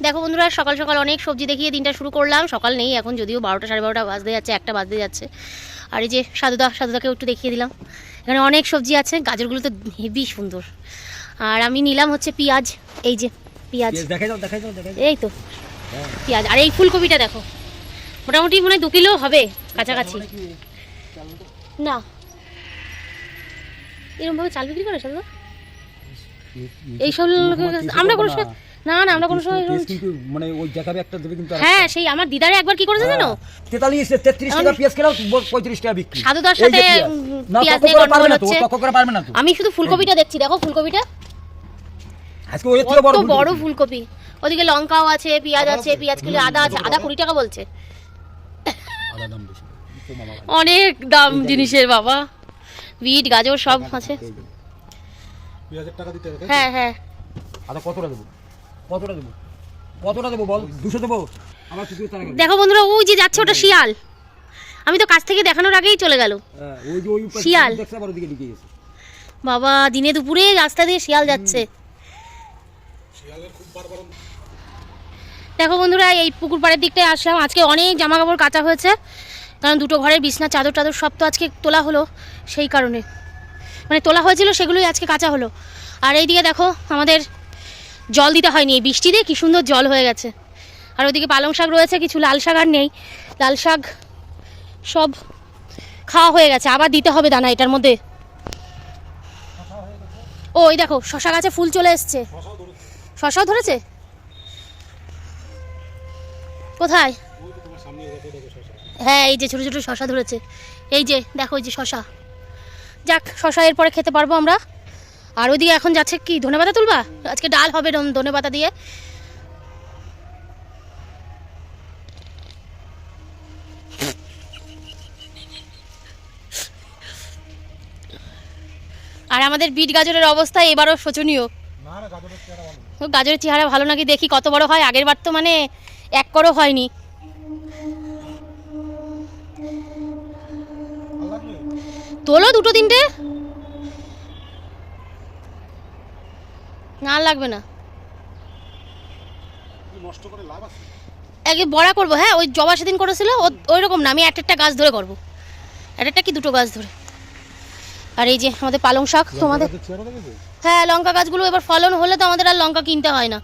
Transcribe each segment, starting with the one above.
দেখো বন্ধুরা, সকাল সকাল অনেক সবজি দেখিয়ে দিনটা শুরু করলাম। সকাল নেই এখন, যদিও 12টা সাড়ে 12টা বাজতে যাচ্ছে, 1টা বাজতে যাচ্ছে। আর এই যে সাধুদাকেও একটু দেখিয়ে দিলাম। এখানে অনেক সবজি আছে, গাজরগুলো তো হেবি সুন্দর। আর আমি নিলাম হচ্ছে পেঁয়াজ, এই যে পেঁয়াজ, এই তো পেঁয়াজ। আর এই ফুলকপিটা দেখো, মোটামুটি মনে হয় 2 কিলো হবে কাছাকাছি। না এরকমভাবে চাল বিক্রি করে সাধুদা এইসব আমরা কোনো সময় না না আমরা কোনো সময় মানে ওই দেখাবে একটা দেবে কিন্তু। হ্যাঁ, সেই আমার দিদারে একবার কি করেছে জানো, 43 33 টাকা পেঁয়াজ কিলো 35 টাকা বিক্রি। সাধুদার সাথে পেঁয়াজ নিয়ে গন্ডগোল হচ্ছে। পারবে না তো। আমি শুধু ফুলকপিটা দেখছি, দেখো ফুলকপিটা আজকে ওই থেকে বড় ফুলকপি। ওদিকে লঙ্কাও আছে, পেঁয়াজ আছে, পেঁয়াজ কিলো, আদা আছে। আদা 20 টাকা বলছে। আদা দাম বেশি, অনেক দাম জিনিসের বাবা। বিট গাজর সব আছে। পেঁয়াজের টাকা দিতে হবে। হ্যাঁ হ্যাঁ। আদা কতটা দেব, কতটা দেব, কতটা দেব বল? 200 দেব। আমার কিছু টাকা দেখো বন্ধুরা, ওই যে যাচ্ছে ওটা শিয়াল। আমি তো কাছ থেকে দেখানোর আগেই চলে গেল। হ্যাঁ, ওই যে ওই শিয়াল দেখছ আবার ওদিকে ঢুকে গেছে। বাবা, দিনে দুপুরে রাস্তা দিয়ে শিয়াল যাচ্ছে। শিয়ালের খুব বারবার। দেখো বন্ধুরা, এই পুকুর পাড়ের দিকটায় আসলাম। আজকে অনেক জামা কাপড় কাচা হয়েছে, কারণ দুটো ঘরের বিছনা চাদর টাদর সব তো আজকে তোলা হলো। সেই কারণে মানে তোলা হয়েছিল, সেগুলোই আজকে কাচা হলো। আর এইদিকে দেখো, আমাদের জল দিতে হয়নি, এই বৃষ্টি দিয়ে কি সুন্দর জল হয়ে গেছে। আর ওইদিকে পালং শাক রয়েছে কিছু, লাল শাক আর নেই। লাল শাক সব খাওয়া হয়ে গেছে, আবার দিতে হবে দানা এটার মধ্যে। ও ওই দেখো, শশা গাছে ফুল চলে এসছে। শশাও ধরেছে কোথায়? হ্যাঁ, এই যে ছোট ছোট শশা ধরেছে। এই যে দেখো, এই যে শশা। যাক, শশা এরপরে খেতে পারবো আমরা। আর ওইদিকে এখন যাচ্ছে কি, ধনেপাতা তুলবা? আজকে ডাল হবে ধনেপাতা দিয়ে। আর আমাদের বিট গাজরের অবস্থা এবারও শোচনীয়। গাজরের চেহারা ভালো নাকি দেখি কত বড় হয়। আগের বার তো মানে 1 করও হয়নি। তোলো 2-3টে, না লাগবে না, আগে বড়া করবো। হ্যাঁ, ওই জবা সেদিন করেছিল ওই রকম না, আমি একটা গাছ ধরে করবো, একটা কি 2টো গাছ ধরে। আর এই যে আমাদের পালং শাক তোমাদের। হ্যাঁ, লঙ্কা গাছগুলো এবার ফলন হলে তো আমাদের আর লঙ্কা কিনতে হয় না।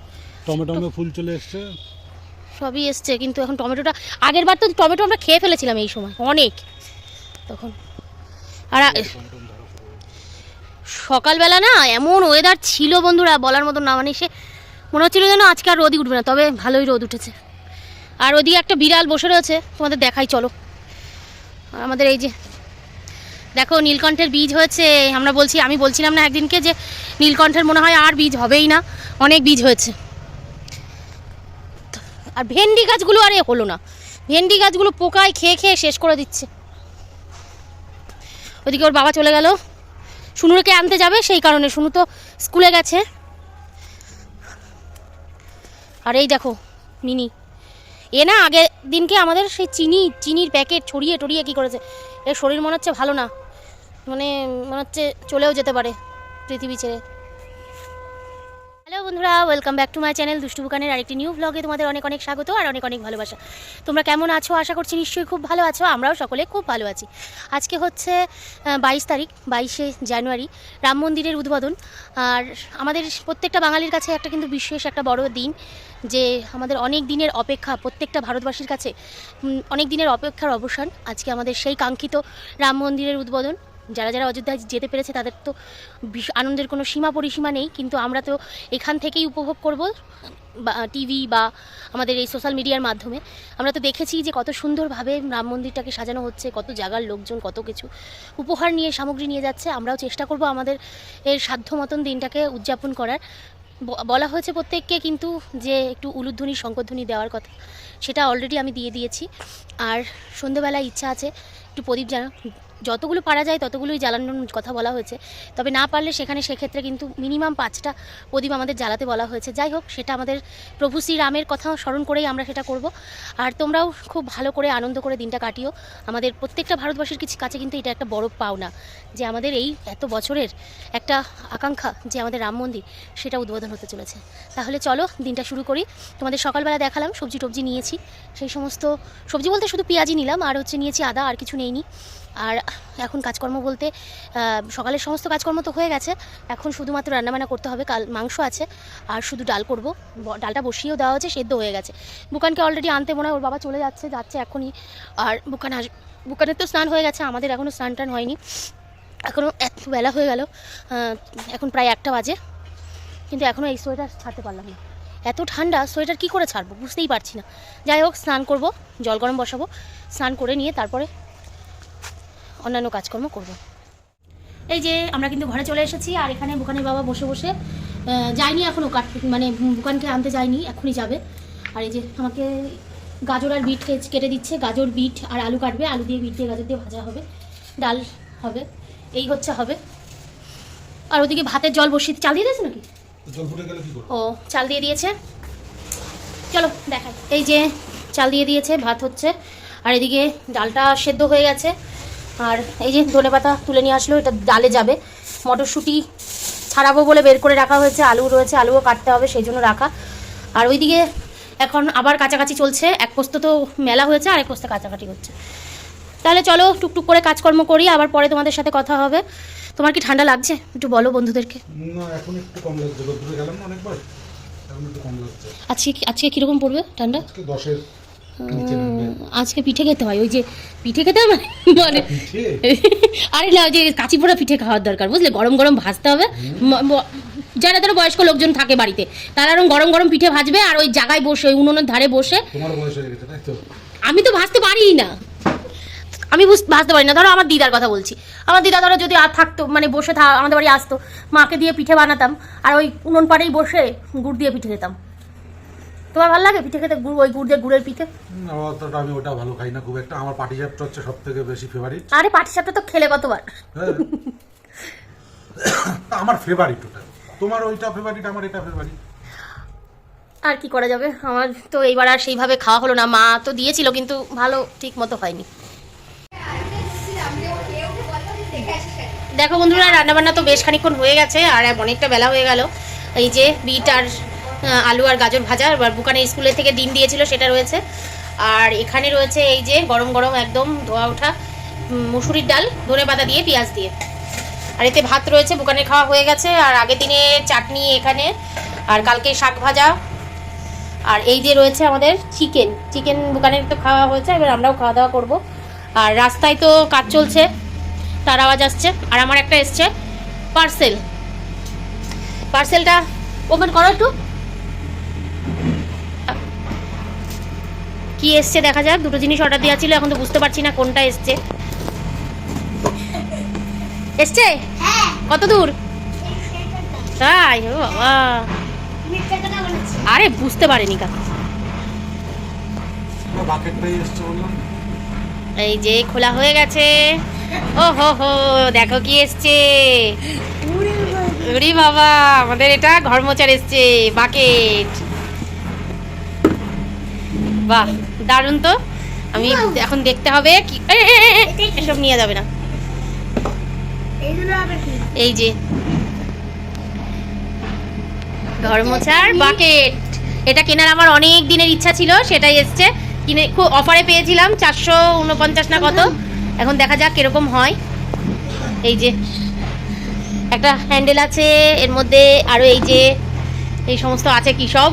টমেটো ফুল চলে এসছে, সবই এসছে, কিন্তু এখন টমেটোটা, আগের বার তো টমেটো আমরা খেয়ে ফেলেছিলাম এই সময় অনেক তখন। আর সকালবেলা না এমন ওয়েদার ছিল বন্ধুরা, বলার মতো না। মানে সে মনে হচ্ছিল যেন আজকে আর রোদই উঠবে না, তবে ভালোই রোদ উঠেছে। আর ওদিকে একটা বিড়াল বসে রয়েছে, তোমাদের দেখাই চলো। আমাদের এই যে দেখো, নীলকণ্ঠের বীজ হয়েছে। আমি বলছিলাম না একদিনকে যে নীলকণ্ঠের মনে হয় আর বীজ হবেই না, অনেক বীজ হয়েছে। আর ভেন্ডি গাছগুলো আরে হলো না, ভেন্ডি গাছগুলো পোকায় খেয়ে খেয়ে শেষ করে দিচ্ছে। ওদিকে ওর বাবা চলে গেল, শুনুরকে আনতে যাবে, সেই কারণে। শুনু তো স্কুলে গেছে। আর এই দেখো মিনি, এ না আগের দিনকে আমাদের সেই চিনির প্যাকেট ছড়িয়ে টড়িয়ে কী করেছে। এর শরীর মনে হচ্ছে ভালো না, মনে হচ্ছে চলেও যেতে পারে পৃথিবী ছেড়ে। হ্যালো বন্ধুরা, welcome back to my channel দুষ্টু বুকানের আরেকটি নিউ ব্লগে তোমাদের অনেক অনেক স্বাগত আর অনেক অনেক ভালোবাসা। তোমরা কেমন আছো? আশা করছি নিশ্চয়ই খুব ভালো আছো। আমরাও সকলে খুব ভালো আছি। আজকে হচ্ছে 22 তারিখ, 22শে জানুয়ারি, রাম মন্দিরের উদ্বোধন। আর আমাদের প্রত্যেকটা বাঙালির কাছে একটা কিন্তু বিশেষ একটা বড় দিন, যে আমাদের অনেক দিনের অপেক্ষা, প্রত্যেকটা ভারতবাসীর কাছে অনেক দিনের অপেক্ষার অবসান। আজকে আমাদের সেই কাঙ্ক্ষিত রাম মন্দিরের উদ্বোধন। যারা যারা অযোধ্যায় যেতে পেরেছে তাদের তো আনন্দের কোনো সীমা পরিসীমা নেই, কিন্তু আমরা তো এখান থেকেই উপভোগ করব, টিভি বা আমাদের এই সোশ্যাল মিডিয়ার মাধ্যমে। আমরা তো দেখেছি যে কত সুন্দরভাবে রাম মন্দিরটাকে সাজানো হচ্ছে, কত জায়গার লোকজন কত কিছু উপহার নিয়ে, সামগ্রী নিয়ে যাচ্ছে। আমরাও চেষ্টা করব আমাদের এর সাধ্য মতন দিনটাকে উদযাপন করার। বলা হয়েছে প্রত্যেককে কিন্তু যে একটু উলুধ্বনি শঙ্খধ্বনি দেওয়ার কথা, সেটা অলরেডি আমি দিয়ে দিয়েছি। আর সন্ধ্যেবেলায় ইচ্ছা আছে একটু প্রদীপ যতগুলো পারা যায় ততগুলোই জ্বালানোর কথা বলা হয়েছে, তবে না পারলে সেক্ষেত্রে কিন্তু মিনিমাম 5টা প্রদীপ আমাদের জ্বালাতে বলা হয়েছে। যাই হোক, সেটা আমাদের প্রভু শ্রীরামের কথা স্মরণ করেই আমরা সেটা করব। আর তোমরাও খুব ভালো করে আনন্দ করে দিনটা কাটিও। আমাদের প্রত্যেকটা ভারতবাসীর কাছে কিন্তু এটা একটা বড় পাওনা যে আমাদের এই এত বছরের একটা আকাঙ্ক্ষা যে আমাদের রাম মন্দির সেটা উদ্বোধন হতে চলেছে। তাহলে চলো দিনটা শুরু করি। তোমাদের সকালবেলা দেখালাম সবজি টবজি নিয়েছি, সেই সমস্ত সবজি বলতে শুধু পেঁয়াজি নিলাম, আর নিয়েছি আদা, আর কিছু নেইনি। আর এখন কাজকর্ম বলতে সকালের সমস্ত কাজকর্ম তো হয়ে গেছে, এখন শুধুমাত্র রান্নাবান্না করতে হবে। কাল মাংস আছে আর শুধু ডাল করব। ডালটা বসিয়েও দেওয়া হয়েছে, সেদ্ধ হয়ে গেছে। বুকানকে অলরেডি আনতে মনে হয় ওর বাবা চলে যাচ্ছে এখনই। আর বুকানের তো স্নান হয়ে গেছে, আমাদের এখনও স্নান টান হয়নি, এখনও এত বেলা হয়ে গেল, এখন প্রায় 1টা বাজে, কিন্তু এখনও এই সোয়েটার ছাড়তে পারলাম না। এত ঠান্ডা, সোয়েটার কী করে ছাড়বো বুঝতেই পারছি না। যাই হোক, স্নান করব, জল গরম বসাবো, স্নান করে নিয়ে তারপরে অন্যান্য কাজকর্ম করব। এই যে আমরা কিন্তু ঘরে চলে এসেছি, আর এখানে বুকানের বাবা বসে বসে যায়নি এখনও, মানে বুকানকে আনতে যায়নি, এখনই যাবে। আর এই যে আমাকে গাজর আর বিট কেটে দিচ্ছে, গাজর বিট আর আলু কাটবে, আলু দিয়ে বিট দিয়ে গাজর দিয়ে ভাজা হবে, ডাল হবে, এই হবে। আর ওদিকে ভাতের জল বসিয়ে, চাল দিয়ে দিয়েছে নাকি? ও, চাল দিয়ে দিয়েছে, চলো দেখাই। এই যে চাল দিয়ে দিয়েছে, ভাত হচ্ছে, আর এদিকে ডালটা সেদ্ধ হয়ে গেছে। আর এই যে ধনেপাতা তুলে নিয়ে আসলো, এটা ডালে যাবে। মটরশুঁটি ছাড়াবো বলে বের করে রাখা হয়েছে, আলু রয়েছে, আলুও কাটতে হবে, সেই জন্য রাখা। আর ওইদিকে এখন আবার কাছাকাছি চলছে, এক পোস্ত তো মেলা হয়েছে, আর এক পোস্ত কাছাকাছি হচ্ছে। তাহলে চলো টুকটুক করে কাজকর্ম করি, আবার পরে তোমাদের সাথে কথা হবে। তোমার কি ঠান্ডা লাগছে একটু বলো বন্ধুদেরকে। না, এখন একটু কম লাগছে, রোদ্দুরে গেলাম না অনেকবার, এখন একটু কম লাগছে। আজকে কিরকম পড়বে ঠান্ডা? আজকে 10-এর নিচে নামবে। আজকে পিঠে খেতে হয়, ওই যে পিঠে খেতে হয় মানে পিঠে? আরে না, ওই যে কাঁচি পোড়া পিঠে খাওয়ার দরকার, বুঝলে, গরম গরম ভাজতে হবে। যারা ধরো বয়স্ক লোকজন থাকে বাড়িতে, তারা এরকম গরম গরম পিঠে ভাজবে, আর ওই জায়গায় বসে, ওই উনুনের ধারে বসে। তোমার বয়স হয়ে গেছে তাই তো? আমি তো ভাজতে পারিই না, আমি ভাজতে পারি না। ধরো আমার দিদার কথা বলছি, আমার দিদা ধরো যদি আর থাকতো, মানে বসে আমাদের বাড়ি আসতো, মাকে দিয়ে পিঠে বানাতাম, আর ওই উনুন পাড়েই বসে গুড় দিয়ে পিঠে খেতাম। তোমার ভালো লাগে পিঠে খেতে, ওই গুড় দিয়ে গুড়ের পিঠে? না, অতটা আমি ওটা ভালো খাই না খুব একটা। আমার পাটিসাপটা হচ্ছে সব থেকে বেশি ফেভারিট। আরে পাটিসাপটা তো খেলে কতবার। আমার ফেভারিট ওটা, তোমার ওইটা ফেভারিট, আমার এটা ফেভারিট। আর কি করা যাবে, আমার তো এইবার আর সেইভাবে খাওয়া হলো না। মা তো দিয়েছিল, কিন্তু ভালো ঠিক মতো হয়নি। দেখো বন্ধুরা, রান্নাবান্না তো বেশ খানিক্ষণ হয়ে গেছে, আর অনেকটা বেলা হয়ে গেল। এই যে বিট আর আলু আর গাজর ভাজা, আর বুকানের স্কুলের থেকে ডিম দিয়েছিল সেটা রয়েছে। আর এখানে রয়েছে এই যে গরম গরম একদম ধোয়া ওঠা মুসুরির ডাল, ধনেপাতা দিয়ে, পেঁয়াজ দিয়ে। আর এতে ভাত রয়েছে, বুকানের খাওয়া হয়ে গেছে। আর আগের দিনে চাটনি এখানে, আর কালকে শাক ভাজা। আর এই যে রয়েছে আমাদের চিকেন বুকানের তো খাওয়া হয়েছে, এবার আমরাও খাওয়া দাওয়া করবো। আর রাস্তায় তো কাজ চলছে, তার আওয়াজ আসছে। আর আমার একটা এসছে পার্সেলটা ওপেন করো একটু, কি এসছে দেখা যাক। দুটো জিনিস অর্ডার দেওয়া ছিল, এখন তো বুঝতে পারছি না কোনটা এসছে। কত দূর? তাই? ও বাবা, আরে বুঝতে পারিনি কাকা। এই যে খোলা হয়ে গেছে, ও হো দেখো কি এসছে। ওরে বাবা, আমাদের এটা ঘর মোচার এসছে বাকেট। বাহ, দারুণ তো। আমি এখন দেখতে হবে কি, এসব নিয়ে যাবে না। এই যে ঘর মোছার বাকেট, এটা কেনার আমার অনেক দিনের ইচ্ছা ছিল, সেটাই এসছে। কিনে খুব অফারে পেয়েছিলাম, 449 না কত। এখন দেখা যাক কিরকম হয়। এই যে একটা হ্যান্ডেল আছে এর মধ্যে, আরও এই যে এই সমস্ত আছে কি সব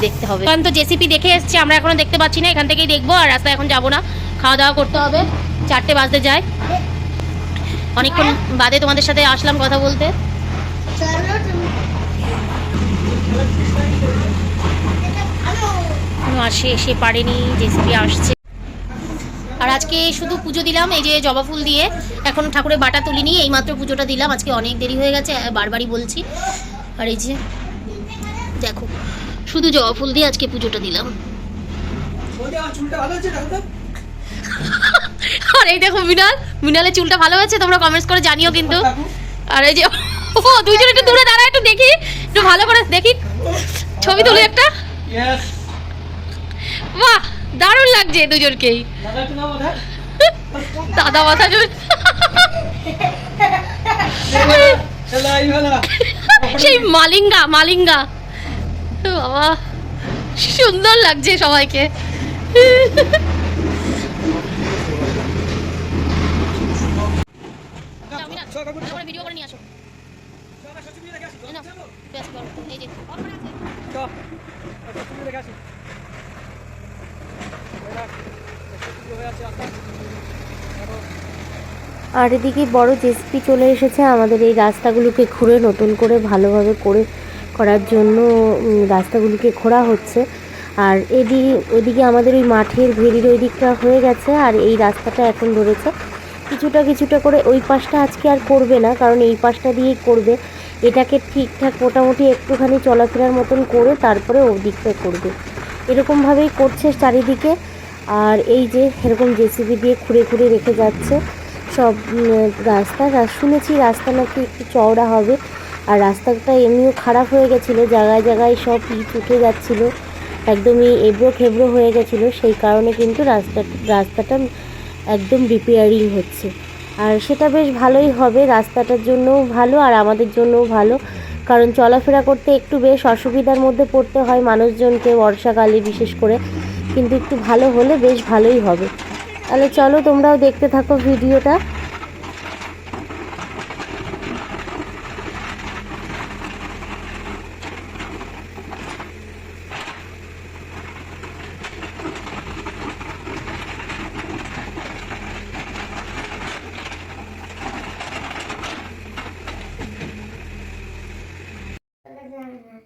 দেখতে হবে। কারণ তো জেসিপি দেখে এসছে, আমরা এখনো দেখতে পাচ্ছি না, এখান থেকেই দেখবো। আর রাস্তায় এখন যাবো না, খাওয়া দাওয়া করতে হবে, 4টে বাজতে যায়। অনেকক্ষণ বাদে তোমাদের সাথে আসলাম কথা বলতে। এসে পারেনি, জেসিপি আসছে। আর আজকে শুধু পুজো দিলাম এই যে জবা ফুল দিয়ে, এখন ঠাকুরের বাটা তুলিনি, এইমাত্র পুজোটা দিলাম। আজকে অনেক দেরি হয়ে গেছে, বারবারই বলছি। আর এই যে দেখো, শুধু জবা ফুল দিয়ে আজকে পুজোটা দিলাম। আর এই দেখো মিনালের চুলটা ভালো হয়েছে, তোমরা কমেন্টস করে জানিও কিন্তু। আর এই যে ও দুইজন একটু দূরে দাঁড়া, একটু দেখি, একটু ভালো করে দেখি, ছবি তুলি একটা। বাহ, দারুণ লাগছে দুজনকেই। দাদা মাথা সেই মালিঙ্গা বাবা, সুন্দর লাগছে সবাইকে। ভিডিও করে নিয়ে আসো। এই যে আর এদিকে বড় জেসিপি চলে এসেছে আমাদের এই রাস্তাগুলোকে খুঁড়ে নতুন করে ভালোভাবে করার জন্য রাস্তাগুলোকে খোঁড়া হচ্ছে। আর ওইদিকে আমাদের ওই মাঠের ভেরির ওই দিকটা হয়ে গেছে, আর এই রাস্তাটা এখন ধরেছে কিছুটা করে। ওই পাশটা আজকে আর করবে না, কারণ এই পাশটা দিয়েই করবে। এটাকে ঠিকঠাক মোটামুটি একটুখানি চলাফেরার মতন করে তারপরে ওই দিকটা করবে, এরকমভাবেই করছে চারিদিকে। আর এই যে এরকম জেসিবি দিয়ে খুঁড়ে রেখে যাচ্ছে সব রাস্তা। শুনেছি রাস্তা নাকি একটু চওড়া হবে, আর রাস্তাটা এমনিও খারাপ হয়ে গেছিলো, জায়গায় সব ইট উঠে যাচ্ছিলো, একদমই এবড়ো খেবড়ো হয়ে গেছিলো। সেই কারণে কিন্তু রাস্তাটা একদম রিপেয়ারিং হচ্ছে। আর সেটা বেশ ভালোই হবে, রাস্তাটার জন্যও ভালো আর আমাদের জন্যও ভালো, কারণ চলাফেরা করতে একটু বেশ অসুবিধার মধ্যে পড়তে হয় মানুষজনকে বর্ষাকালে বিশেষ করে, কিন্তু একটু ভালো হলে বেশ ভালোই হবে। তাহলে চলো তোমরাও দেখতে থাকো ভিডিওটা।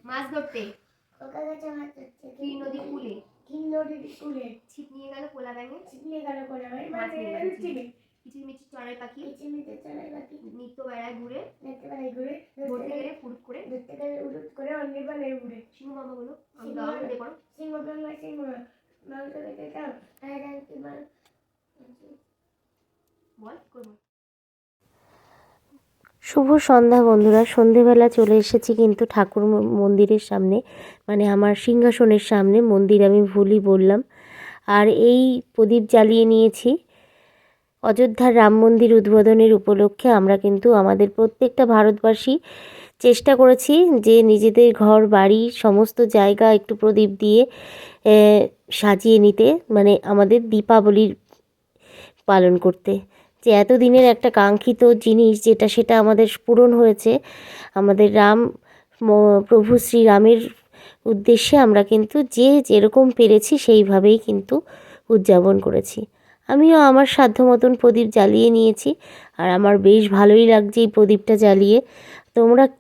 মাছ ধরতে কোকা গাছে মাছ ধরছে কি নদীর কূলে কি নদীর কূলে ছিপ নিয়ে গেল কোলা ব্যাঙে, ছিপলে গেল কোলা ভাই মাছ মাছ নিয়ে নিয়ে গেল গেল ছিপে কিচিরমিচির চড়াই পাখি কিচিমিতে চড়াই পাখি নিত্য বেড়ায় ঘুরে দেখতে পারে ঘুরে ধরতে গেলে ফুরুত করে ধরতে গেলে উড়ুত করে অন্যের বানে উড়ে সিংহ মামা বলো, আমি দাও দে করো সিংহ বাংলা সিংহ মাংস দেখে খাও আর কি মাল বল করবো। শুভ সন্ধ্যা বন্ধুরা, সন্ধেবেলা চলে এসেছি কিন্তু ঠাকুর মন্দিরের সামনে, মানে আমার সিংহাসনের সামনে। মন্দির আমি ভুলই বললাম। আর এই প্রদীপ জ্বালিয়ে নিয়েছি অযোধ্যার রাম মন্দির উদ্বোধনের উপলক্ষে। আমরা কিন্তু আমাদের প্রত্যেকটা ভারতবাসী চেষ্টা করেছি যে নিজেদের ঘর বাড়ি সমস্ত জায়গা একটু প্রদীপ দিয়ে সাজিয়ে নিতে, মানে আমাদের দীপাবলির পালন করতে। যে এতদিনের একটা কাঙ্ক্ষিত জিনিস যেটা সেটা আমাদের পূরণ হয়েছে। আমাদের প্রভু শ্রীরামের উদ্দেশ্যে আমরা কিন্তু যে যেরকম পেরেছি সেইভাবেই কিন্তু উদযাপন করেছি। আমিও আমার সাধ্য মতন প্রদীপ জ্বালিয়ে নিয়েছি, আর আমার বেশ ভালোই লাগছে এই প্রদীপটা জ্বালিয়ে।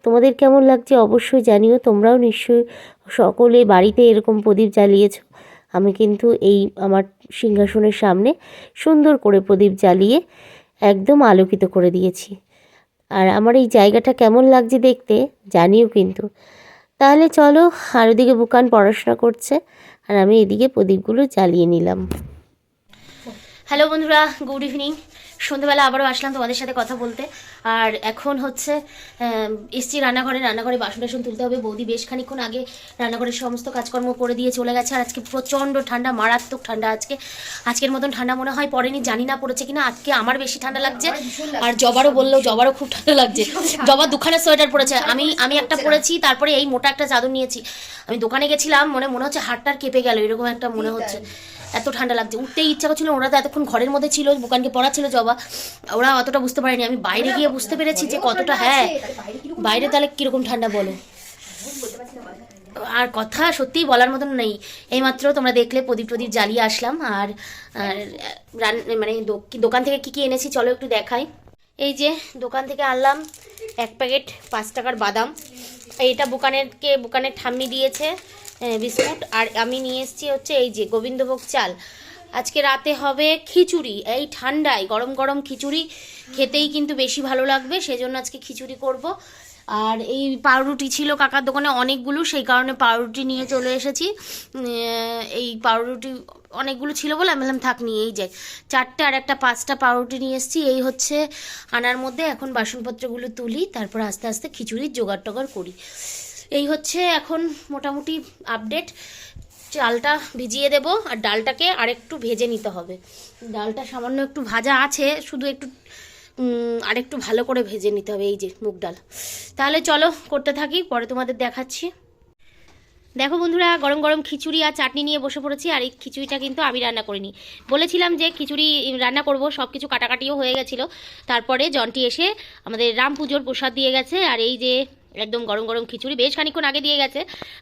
তোমাদের কেমন লাগছে অবশ্যই জানিও। তোমরাও নিশ্চয়ই সকলে বাড়িতে এরকম প্রদীপ জ্বালিয়েছো। আমি কিন্তু এই আমার সিংহাসনের সামনে সুন্দর করে প্রদীপ জ্বালিয়ে একদম আলোকিত করে দিয়েছি। আর আমার এই জায়গাটা কেমন লাগছে দেখতে জানিও কিন্তু। তাহলে চলো, আর ওদিকে বুকান পড়াশোনা করছে আর আমি এদিকে প্রদীপগুলো জ্বালিয়ে নিলাম। হ্যালো বন্ধুরা, গুড ইভিনিং। সন্ধ্যেবেলা আবারও আসলাম তোমাদের সাথে কথা বলতে। আর এখন হচ্ছে এসছি রান্নাঘরে বাসন টাসন তুলতে হবে। বৌদি বেশ খানিক্ষণ আগে রান্নাঘরের সমস্ত কাজকর্ম করে দিয়ে চলে গেছে। আর আজকে প্রচণ্ড ঠান্ডা, মারাত্মক ঠান্ডা। আজকের মতন ঠান্ডা মনে হয় পড়েনি, জানি না পড়েছে কিনা। আজকে আমার বেশি ঠান্ডা লাগছে, আর জবারও বললেও জবারও খুব ঠান্ডা লাগছে। জবা দুখানা সোয়েটার পরেছে, আমি একটা পরেছি, তারপরে এই মোটা একটা চাদর নিয়েছি। আমি দোকানে গেছিলাম, মনে হচ্ছে হাড়টার কেঁপে গেল, এরকম একটা মনে হচ্ছে, এত ঠান্ডা লাগছে। উঠতেই ইচ্ছা করছিল। ওরা তো এতক্ষণ ঘরের মধ্যে ছিল, বুকানকে পড়াচ্ছিল জবা, ওরা অতটা বুঝতে পারেনি। আমি বাইরে গিয়ে বুঝতে পেরেছি যে কতটা, হ্যাঁ বাইরে তাহলে কীরকম ঠান্ডা বলো। আর কথা সত্যিই বলার মতন নেই। এইমাত্র তোমরা দেখলে প্রদীপ জ্বালিয়ে আসলাম। আর মানে দোকান থেকে কি এনেছি চলো একটু দেখাই। এই যে দোকান থেকে আনলাম 1 প্যাকেট 5 টাকার বাদাম। এইটা বুকানের ঠাম্মি দিয়েছে বিস্কুট। আর আমি নিয়ে এসেছি হচ্ছে এই যে গোবিন্দভোগ চাল। আজকে রাতে হবে খিচুড়ি। এই ঠান্ডায় গরম গরম খিচুড়ি খেতেই কিন্তু বেশি ভালো লাগবে, সেজন্য আজকে খিচুড়ি করব। আর এই পাউরুটি ছিল কাকার দোকানে অনেকগুলো, সেই কারণে পাউরুটি নিয়ে চলে এসেছি। এই পাউরুটি অনেকগুলো ছিল বলে আমি বললাম থাক নিয়েই যাই। 4টে আর একটা 5টা পাউরুটি নিয়ে এসেছি। এই হচ্ছে আনার মধ্যে। এখন বাসনপত্রগুলো তুলি, তারপর আস্তে আস্তে খিচুড়ির জোগাড় টোগাড় করি। এই হচ্ছে এখন মোটামুটি আপডেট। চালটা ভিজিয়ে দেব আর ডালটাকে আরেকটু ভেজে নিতে হবে। ডালটা সামান্য একটু ভাজা আছে, শুধু একটু আরেকটু ভালো করে ভেজে নিতে হবে। এই যে মুগ ডাল। তাহলে চলো করতে থাকি, পরে তোমাদের দেখাচ্ছি। দেখো বন্ধুরা, গরম গরম খিচুড়ি আর চাটনি নিয়ে বসে পড়েছি। আর এই খিচুড়িটা কিন্তু আমি রান্না করিনি, বলেছিলাম যে খিচুড়ি রান্না করব, সব কিছু কাটাকাটিও হয়ে গেছিলো। তারপরে জন্টি এসে আমাদের রাম পুজোর প্রসাদ দিয়ে গেছে। আর এই যে একদম গরম গরম খিচুড়ি বেশ খানিকক্ষণ আগে দিয়ে গেছে,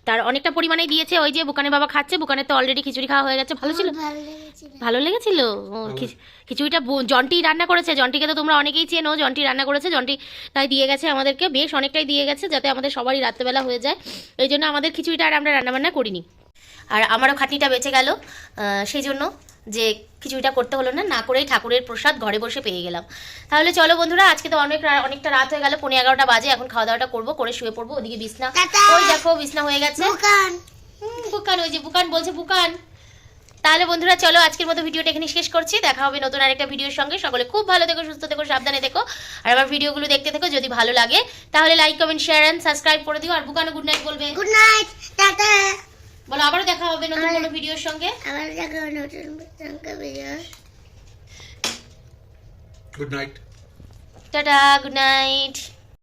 তার অনেকটা পরিমাণেই দিয়েছে। ওই যে বুকানে বাবা খাচ্ছে, বুকানে তো অলরেডি খিচুড়ি খাওয়া হয়ে গেছে। ভালো ছিল, ভালো লেগেছিল। খিচুড়িটা জন্টি রান্না করেছে। জন্টিকে তো তোমরা অনেকেই চেনো, জন্টি রান্না করেছে। জন্টি তাই দিয়ে গেছে আমাদেরকে, বেশ অনেকটাই দিয়ে গেছে, যাতে আমাদের সবারই রাত্রেবেলা হয়ে যায়। এই জন্য আমাদের খিচুড়িটা আর আমরা রান্নাবান্না করিনি। আর আমারও খাটনিটা বেঁচে গেল, সেই জন্য যে খিচুড়িটা করতে হলো না, না করেই ঠাকুরের প্রসাদ ঘরে বসে পেয়ে গেলাম। তাহলে চলো বন্ধুরা, আজকে তো অনেকটা রাত হয়ে গেল, 11:15 বাজে। এখন খাওয়া দাওয়াটা করবো, করে শুয়ে পড়বো। ওদিকে বিছনা, ওই দেখো বিছনা হয়ে গেছে। বুকান, ওই যে বুকান বলছে বুকান। তাহলে বন্ধুরা চলো, আজকের মতো ভিডিওটা এখানে শেষ করছি। দেখা হবে নতুন আরেকটা ভিডিওর সঙ্গে। সকলে খুব ভালো থেকো, সুস্থ থেকো, সাবধানে থেকো। আর আমার ভিডিওগুলো দেখতে থেকো। যদি ভালো লাগে তাহলে like, comment, share and subscribe করে দিও। আর বুকানও গুড নাইট বলবে। Good night, tata. বলো আবারও দেখা হবে নতুন কোনো ভিডিওর সঙ্গে। আবার দেখা হবে নতুন video. Good night. Tata, good night.